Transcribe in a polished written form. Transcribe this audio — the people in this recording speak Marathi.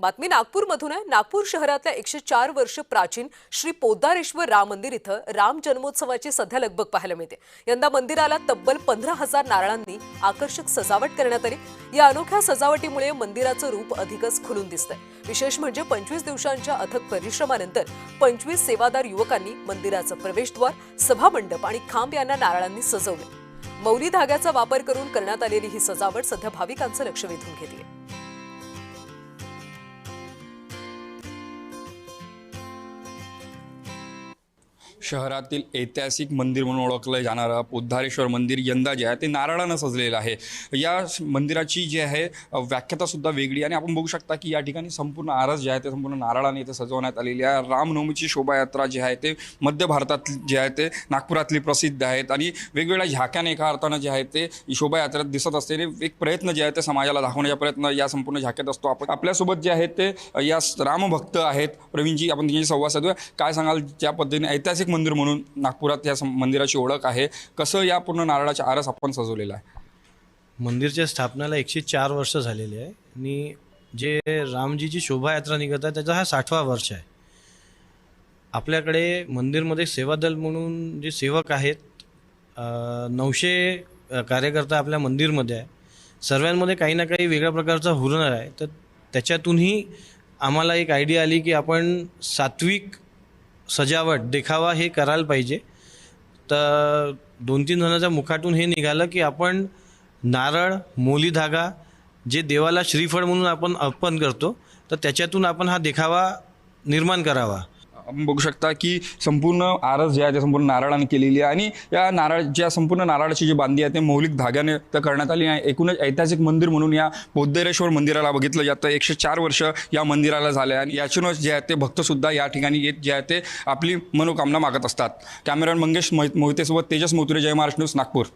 बातमी नागपूरमधून आहे। नागपूर शहरातल्या 104 वर्ष प्राचीन श्री पोद्दारेश्वर राम मंदिर इथं राम जन्मोत्सवाची सध्या लगबग पाहायला मिळते। यंदा मंदिराला तब्बल 15,000 नारळांनी आकर्षक सजावट करण्यात आली। या अनोख्या सजावटीमुळे मंदिराचं रूप अधिकच खुलून दिसतंय। विशेष म्हणजे 25 दिवसांच्या अथक परिश्रमानंतर 25 सेवादार युवकांनी मंदिराचं प्रवेशद्वार, सभामंडप आणि खांब यांना नारळांनी सजवले। मौली धाग्याचा वापर करून करण्यात आलेली ही सजावट सध्या भाविकांचं लक्ष वेधून घेतेय। शहरातील ऐतिहासिक मंदिर म्हणून ओळखलं जाणारं पोद्दारेश्वर मंदिर यंदा जे आहे ते नारळानं सजलेलं आहे। या मंदिराची जी आहे व्याख्याता सुद्धा वेगळी आणि आपण बघू शकता की या ठिकाणी संपूर्ण आरस जे आहे ते संपूर्ण नारळाने इथे सजवण्यात आलेली आहे। रामनवमीची शोभायात्रा जी आहे ते मध्य भारतात जे आहे ते नागपुरातली प्रसिद्ध आहेत आणि वेगवेगळ्या झाक्याने एका अर्थानं जे आहे ते शोभायात्रेत दिसत असते। एक प्रयत्न जे आहे ते समाजाला दाखवण्याचा प्रयत्न या संपूर्ण झाक्यात असतो। आपण आपल्यासोबत जे आहेत ते या रामभक्त आहेत प्रवीणजी, आपण त्यांची संवाद साधूया। काय सांगाल, ज्या पद्धतीने ऐतिहासिक मंदिर म्हणून नागपुरात या मंदिराची ओळख आहे, कसं या पूर्ण नारळाच्या आरस आपण सजवलेला आहे? मंदिरच्या स्थापनेला 104 वर्ष झालेली आहे आणि जे रामजीची शोभायात्रा निघत आहे त्याचा हा 60वा वर्ष आहे। आपल्याकडे मंदिरमध्ये सेवादल म्हणून जे सेवक आहेत 900 कार्यकर्ता आपल्या मंदिरमध्ये आहे। सर्वांमध्ये काही ना काही वेगळ्या प्रकारचा हुनर आहे। तर त्याच्यातूनही आम्हाला एक आयडिया आली की आपण सात्विक सजावट देखावा हे करायला पाहिजे। तर 2-3 जणांच्या मुखातून हे निघालं की आपण नारळ, मोली धागा जे देवाला श्रीफळ म्हणून आपण अर्पण करतो, तर त्याच्यातून आपण हा देखावा निर्माण करावा। आपण बघू शकता की संपूर्ण आरस जी आहे ते संपूर्ण नारळाने केलेली आहे आणि या ज्या संपूर्ण नारळाची जी बांधी आहे ते मौलिक धाग्याने तर करण्यात आली आहे। एकूणच ऐतिहासिक मंदिर म्हणून या पोद्दारेश्वर मंदिराला बघितलं जातं। 104 वर्ष या मंदिराला झाले आणि यातूनच जे आहे ते भक्तसुद्धा या ठिकाणी येत जे आहे ते आपली मनोकामना मागत असतात। कॅमेरामॅन मंगेश मोहितेसोबत तेजस मोतुरे, जय महाराष्ट्र न्यूज, नागपूर।